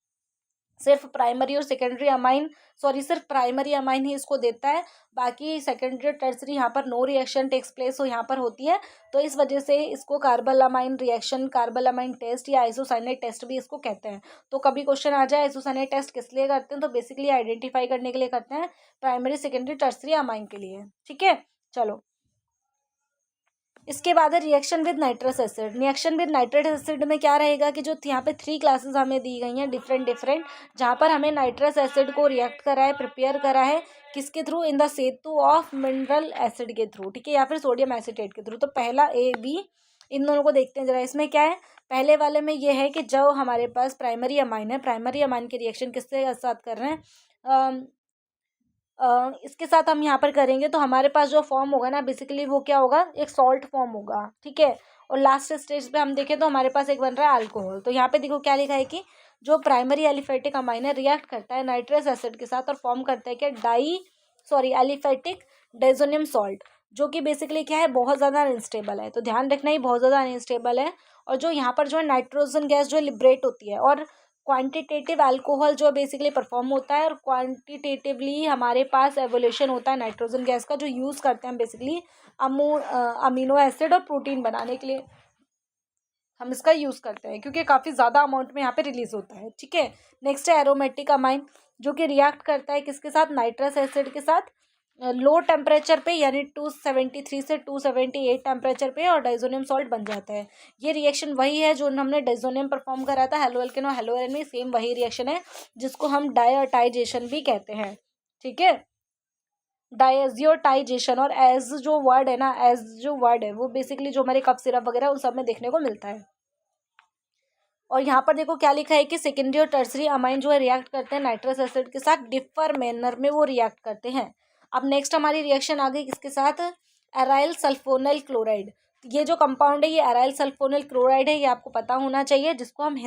सिर्फ प्राइमरी और सेकेंडरी अमाइन, सॉरी सिर्फ प्राइमरी अमाइन ही इसको देता है, बाकी सेकेंडरी और टर्सरी यहाँ पर नो रिएक्शन टेक्स प्लेस हो यहाँ पर होती है। तो इस वजह से इसको carbylamine reaction, carbylamine test या आइसोसाइनेट टेस्ट भी इसको कहते हैं। तो कभी क्वेश्चन आ जाए आइसोसाइनेट टेस्ट किस लिए करते हैं, तो बेसिकली आइडेंटिफाई करने के लिए करते हैं, प्राइमरी सेकेंडरी टर्सरी अमाइन के लिए। ठीक है, चलो। इसके बाद है reaction with nitrous acid. Reaction with nitrous acid में क्या रहेगा कि जो यहाँ पे 3 क्लासेस हमें दी गई हैं डिफरेंट, जहाँ पर हमें नाइट्रस एसिड को रिएक्ट करा है, प्रिपेयर करा है किसके through, in the Setu of mineral acid के थ्रू, ठीक है, या फिर सोडियम एसीटेट के थ्रू। तो पहला ए बी इन दोनों को देखते हैं जरा। इसमें क्या है, पहले वाले में ये है कि जो हमारे पास प्राइमरी अमाइन है, प्राइमरी अमाइन के रिएक्शन किसके साथ कर रहे हैं, इसके साथ हम यहाँ पर करेंगे तो हमारे पास जो फॉर्म होगा ना बेसिकली वो क्या होगा, एक सॉल्ट फॉर्म होगा, ठीक है। और लास्ट स्टेज पे हम देखें तो हमारे पास एक बन रहा है अल्कोहल। तो यहाँ पे देखो क्या लिखा है कि जो प्राइमरी एलिफेटिक अमाइन है रिएक्ट करता है नाइट्रस एसिड के साथ और फॉर्म करता है क्या, एलिफेटिक डाइजोनियम सॉल्ट, जो कि बेसिकली क्या है, बहुत ज़्यादा अनस्टेबल है। तो ध्यान रखना ही बहुत ज़्यादा अनस्टेबल है। और जो यहाँ पर जो है नाइट्रोजन गैस जो लिबरेट होती है, और क्वांटिटेटिव अल्कोहल जो बेसिकली परफॉर्म होता है, और क्वांटिटेटिवली हमारे पास एवोल्यूशन होता है नाइट्रोजन गैस का, जो यूज़ करते हैं बेसिकली अमीनो एसिड और प्रोटीन बनाने के लिए हम इसका यूज़ करते हैं, क्योंकि काफ़ी ज़्यादा अमाउंट में यहाँ पे रिलीज होता है, ठीक है। नेक्स्ट है एरोमेटिक अमाइन, जो कि रिएक्ट करता है किसके साथ, नाइट्रस एसिड के साथ, लो टेम्परेचर पे, यानी 273 से 278 टेम्परेचर पे, और डाइजोनियम सॉल्ट बन जाता है। ये रिएक्शन वही है जो हमने डाइजोनियम परफॉर्म करा था हेलो एल्केन और हेलो एल्केन में, सेम वही रिएक्शन है जिसको हम डायटाइजेशन भी कहते हैं, ठीक है, डायजियोटाइजेशन। और एज जो वर्ड है ना, एज जो वर्ड है वो बेसिकली जो हमारे कफ सिरप वगैरह उन सब में देखने को मिलता है। और यहाँ पर देखो क्या लिखा है कि सेकेंडरी और टर्सरी अमाइन जो है रिएक्ट करते हैं नाइट्रस एसिड के साथ, डिफर मैनर में वो रिएक्ट करते हैं। अब नेक्स्ट हमारी रिएक्शन आ गई किसके साथ, एराइल सल्फोनल क्लोराइड। ये जो कंपाउंड है ये एराइल सल्फोनल क्लोराइड है, ये आपको पता होना चाहिए, जिसको हम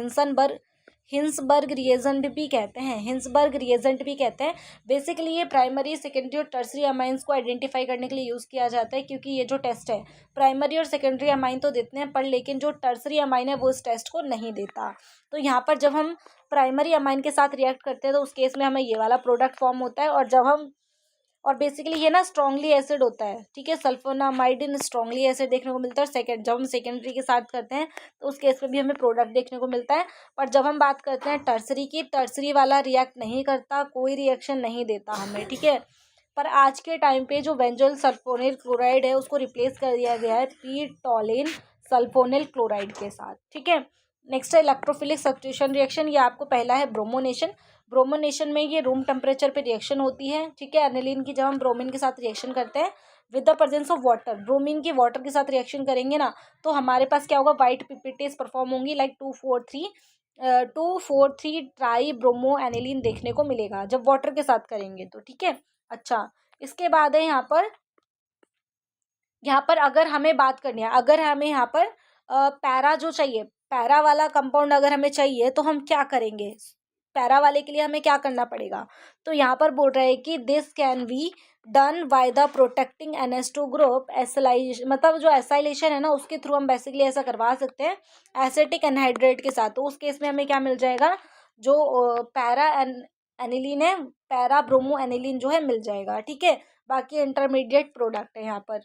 हिंसबर्ग रिएजेंट भी कहते हैं, हिंसबर्ग रिएजेंट भी कहते हैं। बेसिकली ये प्राइमरी, सेकेंडरी और टर्सरी अमाइंस को आइडेंटिफाई करने के लिए यूज़ किया जाता है, क्योंकि ये जो टेस्ट है प्राइमरी और सेकेंडरी अमाइन तो देते हैं, पर लेकिन जो टर्सरी अमाइन है वो इस टेस्ट को नहीं देता। तो यहाँ पर जब हम प्राइमरी अमाइन के साथ रिएक्ट करते हैं तो उस केस में हमें ये वाला प्रोडक्ट फॉर्म होता है। और बेसिकली ये ना स्ट्रांगली एसिड होता है, ठीक है, सल्फोनामाइड इन स्ट्रांगली एसिड देखने को मिलता है। और जब हम सेकेंडरी के साथ करते हैं तो उस केस में भी हमें प्रोडक्ट देखने को मिलता है। और जब हम बात करते हैं टर्सरी की, टर्सरी वाला रिएक्ट नहीं करता, कोई रिएक्शन नहीं देता हमें, ठीक है। पर आज के टाइम पे जो बेंजोल सल्फोनिल क्लोराइड है उसको रिप्लेस कर दिया गया है पीटोलिन सल्फोनिल क्लोराइड के साथ, ठीक है। नेक्स्ट है इलेक्ट्रोफिलिक सब्स्टिट्यूशन रिएक्शन। ये आपको पहला है ब्रोमोनेशन। ब्रोमोनेशन में ये रूम टेम्परेचर पे रिएक्शन होती है, ठीक है। एनिलीन की जब हम ब्रोमीन के साथ रिएक्शन करते हैं with the presence of water, bromine की वाटर के साथ रिएक्शन करेंगे ना तो हमारे पास क्या होगा, वाइट पीपीटीज परफॉर्म होंगी, लाइक 2,4,3 ट्राई ब्रोमो एनिलीन देखने को मिलेगा जब वाटर के साथ करेंगे तो, ठीक है। अच्छा, इसके बाद है यहाँ पर अगर हमें बात करनी है, अगर हमें यहाँ पर पैरा जो चाहिए, पैरा वाला कंपाउंड अगर हमें चाहिए तो हम क्या करेंगे, पैरा वाले के लिए हमें क्या करना पड़ेगा। तो यहाँ पर बोल रहे हैं कि this can be done by the protecting NH2 group acylation, मतलब जो एसाइलेशन है ना उसके थ्रू हम बेसिकली ऐसा करवा सकते हैं एसिटिक एनहाइड्रेट के साथ। तो उस केस में हमें क्या मिल जाएगा, जो पैरा एनिलीन है, पैरा ब्रोमो एनिलीन जो है मिल जाएगा, ठीक है। बाकी इंटरमीडिएट प्रोडक्ट है यहाँ पर।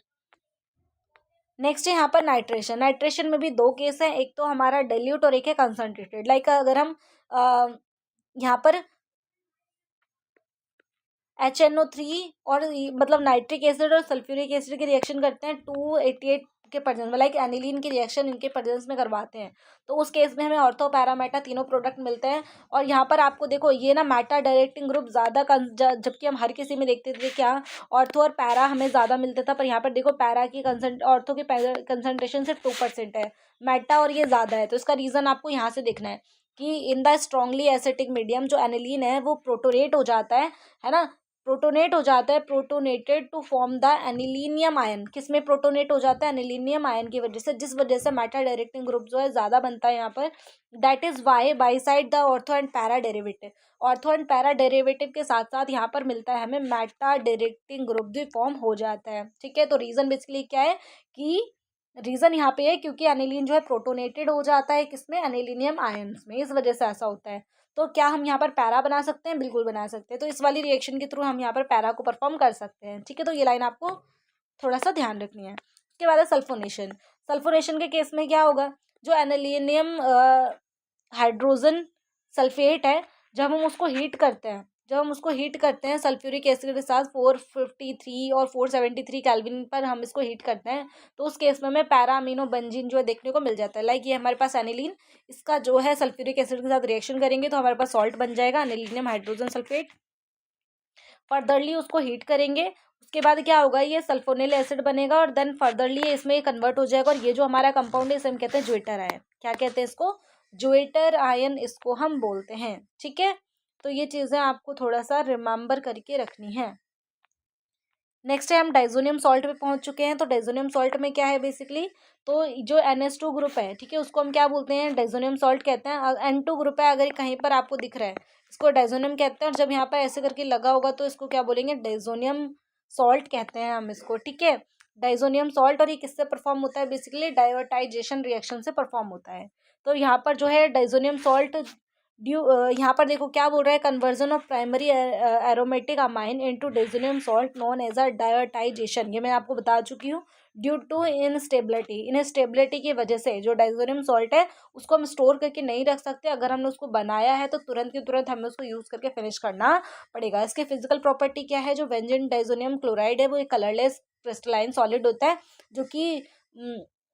नेक्स्ट है यहाँ पर नाइट्रेशन। नाइट्रेशन में भी 2 केस हैं, एक तो हमारा डाइल्यूट और एक है कंसंट्रेटेड। लाइक अगर हम यहाँ पर HNO3 और मतलब नाइट्रिक एसिड और सल्फ्यूरिक एसिड की रिएक्शन करते हैं 288 के प्रेजेंस में, लाइक एनिलीन की रिएक्शन इनके प्रेजेंस में करवाते हैं, तो उस केस में हमें ऑर्थो पैरा मेटा तीनों प्रोडक्ट मिलते हैं। और यहाँ पर आपको देखो ये ना मेटा डायरेक्टिंग ग्रुप ज़्यादा, जबकि हम हर किसी में देखते थे क्या ऑर्थो और पैरा हमें ज़्यादा मिलता था, पर यहाँ पर देखो पैरा की ऑर्थो की कंसनट्रेशन सिर्फ 2% है, मेटा और ये ज़्यादा है। तो इसका रीज़न आपको यहाँ से देखना है कि in the strongly acetic medium जो एनिलीन है वो प्रोटोनेट हो जाता है ना, प्रोटोनेट हो जाता है, protonated to form the anilinium ion. किसमें प्रोटोनेट हो जाता है, एनिलीनियम आयन की वजह से, जिस वजह से मेटा डायरेक्टिंग ग्रुप जो है ज़्यादा बनता है यहाँ पर। That is why by side the ortho and para derivative, ortho and para derivative के साथ साथ यहाँ पर मिलता है हमें मेटा डायरेक्टिंग ग्रुप भी फॉर्म हो जाता है, ठीक है। तो रीज़न बेसिकली क्या है कि रीज़न यहाँ पे है क्योंकि एनिलीन जो है प्रोटोनेटेड हो जाता है किसमें, एनिलीनियम आयन्स में, इस वजह से ऐसा होता है। तो क्या हम यहाँ पर पैरा बना सकते हैं, बिल्कुल बना सकते हैं। तो इस वाली रिएक्शन के थ्रू हम यहाँ पर पैरा को परफॉर्म कर सकते हैं, ठीक है। तो ये लाइन आपको थोड़ा सा ध्यान रखनी है। उसके बाद है सल्फोनेशन। सल्फोनेशन के केस में क्या होगा, जो एनिलीनियम हाइड्रोजन सल्फेट है, जब हम उसको हीट करते हैं, जब हम उसको हीट करते हैं सल्फ्यूरिक एसिड के साथ 453 और 473 केल्विन पर हम इसको हीट करते हैं, तो उस केस में हमें पैरा अमीनो बेंजीन जो है देखने को मिल जाता है। लाइक ये हमारे पास एनिलीन, इसका जो है सल्फ्यूरिक एसिड के साथ रिएक्शन करेंगे तो हमारे पास सॉल्ट बन जाएगा एनिलीनियम हाइड्रोजन सल्फेट। फर्दरली उसको हीट करेंगे, उसके बाद क्या होगा, ये सल्फोनिल एसिड बनेगा और देन फर्दरली इसमें कन्वर्ट हो जाएगा और ये जो हमारा कंपाउंड है इसे हम कहते हैं ज्वेटर आयन। क्या कहते हैं इसको? ज्वेटर आयन इसको हम बोलते हैं। ठीक है, तो ये चीज़ें आपको थोड़ा सा रिमेंबर करके रखनी है। नेक्स्ट है हम डाइजोनियम सॉल्ट पे पहुंच चुके हैं। तो डाइजोनियम सॉल्ट में क्या है बेसिकली, तो जो NH2 ग्रुप है, ठीक है, उसको हम क्या बोलते हैं, डाइजोनियम सॉल्ट कहते हैं। N2 ग्रुप है, अगर कहीं पर आपको दिख रहा है, इसको डाइजोनियम कहते हैं। और जब यहाँ पर ऐसे करके लगा होगा तो इसको क्या बोलेंगे, डाइजोनियम सॉल्ट कहते हैं हम इसको। ठीक है, डाइजोनियम सॉल्ट। और ये किससे परफॉर्म होता है बेसिकली, डायोटाइजेशन रिएक्शन से परफॉर्म होता है। तो यहाँ पर जो है डाइजोनियम सॉल्ट यहाँ पर देखो क्या बोल रहा है, conversion of primary aromatic amine into diazonium salt known as a diazotization. ये मैं आपको बता चुकी हूँ। ड्यू टू इनस्टेबिलिटी की वजह से जो डाइजोनियम सॉल्ट है उसको हम स्टोर करके नहीं रख सकते। अगर हमने उसको बनाया है तो तुरंत के तुरंत हमें उसको यूज़ करके फिनिश करना पड़ेगा। इसके फिजिकल प्रॉपर्टी क्या है, जो बेंजीन डाइजोनियम क्लोराइड है वो एक कलरलेस क्रिस्टलाइन सॉलिड होता है, जो कि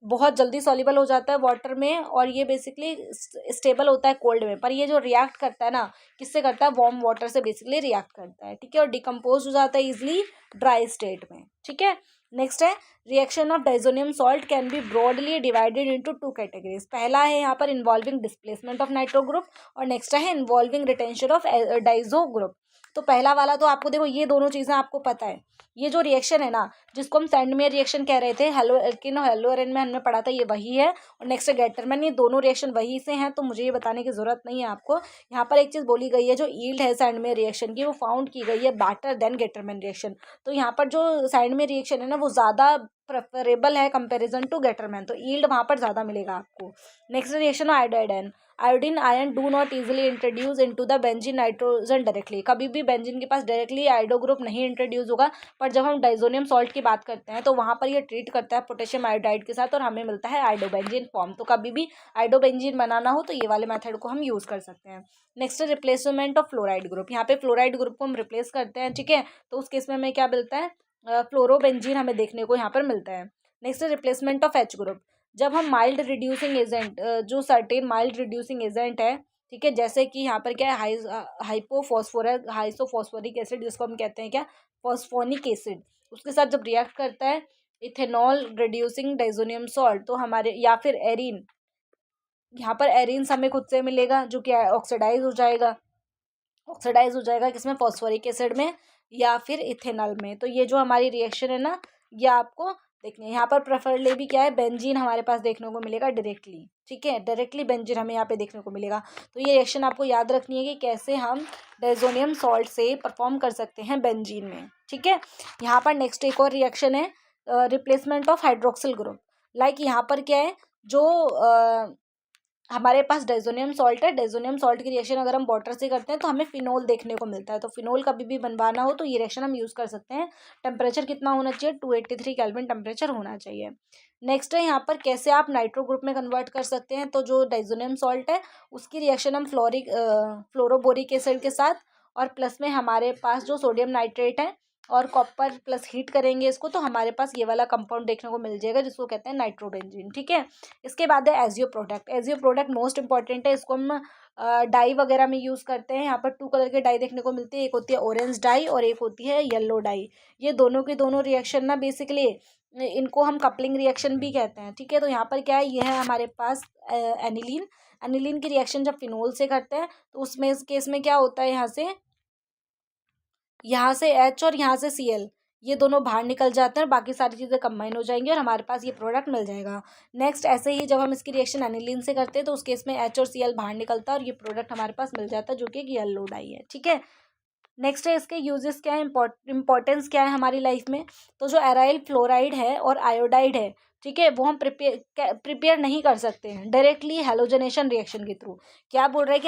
बहुत जल्दी सॉल्युबल हो जाता है वाटर में, और ये बेसिकली स्टेबल होता है कोल्ड में। पर ये जो रिएक्ट करता है ना, किससे करता है, वार्म वाटर से बेसिकली रिएक्ट करता है। ठीक है, और डिकम्पोज हो जाता है इजिली ड्राई स्टेट में। ठीक है, नेक्स्ट है reaction of diazonium salt can be broadly divided into 2 categories. पहला है यहाँ पर involving displacement of nitro group और नेक्स्ट है involving retention of Dizo group. तो पहला वाला तो आपको देखो, ये दोनों चीज़ें आपको पता है। ये जो रिएक्शन है ना, जिसको हम सैंडमेयर रिएक्शन कह रहे थे, हेलो एल्किन और हेलो एरन में हमने पढ़ा था, ये वही है। और नेक्स्ट है गेटरमैन, ये दोनों रिएक्शन वही से हैं, तो मुझे ये बताने की जरूरत नहीं है आपको। यहाँ पर एक चीज़ बोली गई है, जो यील्ड है सैंडमेयर रिएक्शन की वो फाउंड की गई है बेटर देन गेटरमैन रिएक्शन। तो यहाँ पर जो सैंडमेयर रिएक्शन है ना वो ज़्यादा प्रेफरेबल है कंपेरिजन टू गेटरमैन, तो यील्ड वहाँ पर ज़्यादा मिलेगा आपको। Next reaction iodide iodine ion do not easily introduce into the benzene nitrogen directly. कभी भी बेंजीन के पास डायरेक्टली आयोडो ग्रुप नहीं इंट्रोड्यूस होगा, पर जब हम डाइजोनियम सॉल्ट की बात करते हैं तो वहाँ पर ये ट्रीट करता है पोटेशियम आयोडाइड के साथ और हमें मिलता है आयोडोबेंजीन फॉर्म। तो कभी भी आयोडोबेंजीन बनाना हो तो ये वाले मेथड को हम यूज़ कर सकते हैं। Next replacement of fluoride group. यहाँ पे फ्लोराइड ग्रुप को हम रिप्लेस करते हैं। ठीक है, तो उस केस में हमें क्या मिलता है, फ्लोरोबेंजीन हमें देखने को यहाँ पर मिलता है। Next replacement of H group. जब हम माइल्ड रिड्यूसिंग एजेंट, जो सर्टेन माइल्ड रिड्यूसिंग एजेंट है, ठीक है, जैसे कि यहाँ पर क्या है, हाइसोफॉस्फोरिक एसिड, जिसको हम कहते हैं क्या, फॉस्फोनिक एसिड, उसके साथ जब रिएक्ट करता है इथेनॉल रिड्यूसिंग डाइजोनियम सॉल्ट, तो हमारे, या फिर एरीन, यहाँ पर एरीन्स हमें खुद से मिलेगा जो कि ऑक्सीडाइज हो जाएगा किसमें, फॉस्फोरिक एसिड में या फिर इथेनॉल में। तो ये जो हमारी रिएक्शन है ना, ये आपको देखने, यहाँ पर प्रेफरली भी क्या है, बेंजीन हमारे पास देखने को मिलेगा डायरेक्टली। ठीक है, डायरेक्टली बेंजीन हमें यहाँ पे देखने को मिलेगा। तो ये रिएक्शन आपको याद रखनी है कि कैसे हम डाइजोनियम सॉल्ट से परफॉर्म कर सकते हैं बेंजीन में। ठीक है, यहाँ पर नेक्स्ट एक और रिएक्शन है replacement of hydroxyl group. Like यहाँ पर क्या है, जो हमारे पास डाइजोनियम सॉल्ट है, डाइजोनियम सॉल्ट की रिएक्शन अगर हम वाटर से करते हैं तो हमें फिनोल देखने को मिलता है। तो फिनोल कभी भी बनवाना हो तो ये रिएक्शन हम यूज़ कर सकते हैं। टेम्परेचर कितना होना चाहिए, 283 केल्विन टेम्परेचर होना चाहिए। नेक्स्ट है यहाँ पर कैसे आप नाइट्रो ग्रुप में कन्वर्ट कर सकते हैं। तो जो डाइजोनियम सॉल्ट है उसकी रिएक्शन हम फ्लोरोबोरिक एसिड के साथ, और प्लस में हमारे पास जो सोडियम नाइट्रेट है और कॉपर प्लस हीट करेंगे इसको, तो हमारे पास ये वाला कंपाउंड देखने को मिल जाएगा जिसको कहते हैं नाइट्रोबेंजीन। ठीक है, इसके बाद है AJIO product. AJIO product most important है, इसको हम डाई वगैरह में यूज़ करते हैं। यहाँ पर 2 कलर के डाई देखने को मिलती है, एक होती है ऑरेंज डाई और एक होती है येलो डाई। ये दोनों के दोनों रिएक्शन ना बेसिकली इनको हम कपलिंग रिएक्शन भी कहते हैं। ठीक है, तो यहाँ पर क्या है, ये है हमारे पास एनिलीन की रिएक्शन जब फिनोल से करते हैं तो उसमें इस केस में क्या होता है, यहाँ से H और यहाँ से Cl, ये दोनों बाहर निकल जाते हैं और बाकी सारी चीज़ें कंबाइन हो जाएंगी और हमारे पास ये प्रोडक्ट मिल जाएगा। नेक्स्ट ऐसे ही जब हम इसकी रिएक्शन एनिलीन से करते हैं तो उस केस में H और Cl बाहर निकलता है और ये प्रोडक्ट हमारे पास मिल जाता है जो कि एक येलो डाई है। ठीक है, नेक्स्ट है इसके यूजेस क्या है, इंपॉर्टेंस क्या है हमारी लाइफ में। तो जो एराइल फ्लोराइड है और आयोडाइड है, ठीक है, वो हम प्रिपेयर नहीं कर सकते हैं डायरेक्टली हेलोजनेशन रिएक्शन के थ्रू। क्या बोल रहा है कि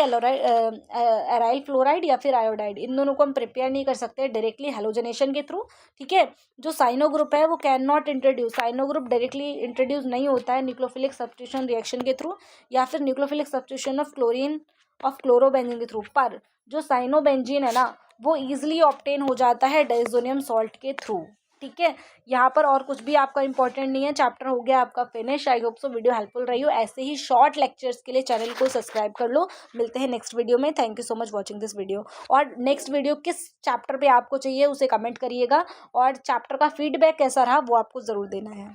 एराइल फ्लोराइड या फिर आयोडाइड, इन दोनों को हम प्रिपेयर नहीं कर सकते डायरेक्टली हेलोजनेशन के थ्रू। ठीक है, जो साइनो ग्रुप है वो cannot introduce, cyano group directly introduce नहीं होता है न्यूक्लियोफिलिक सब्स्टिट्यूशन रिएक्शन के थ्रू या फिर न्यूक्लियोफिलिक सब्स्टिट्यूशन ऑफ क्लोरोबेंजीन के थ्रू। पर जो साइनोबेंजीन है ना, वो ईजिली ऑब्टेन हो जाता है डाइज़ोनियम सॉल्ट के थ्रू। ठीक है, यहाँ पर और कुछ भी आपका इंपॉर्टेंट नहीं है, चैप्टर हो गया आपका finish. I hope so video helpful रही हो। ऐसे ही शॉर्ट लेक्चर्स के लिए चैनल को सब्सक्राइब कर लो। मिलते हैं नेक्स्ट वीडियो में। Thank you so much watching this video. और नेक्स्ट वीडियो किस चैप्टर पे आपको चाहिए उसे कमेंट करिएगा, और चैप्टर का फीडबैक कैसा रहा वो आपको ज़रूर देना है।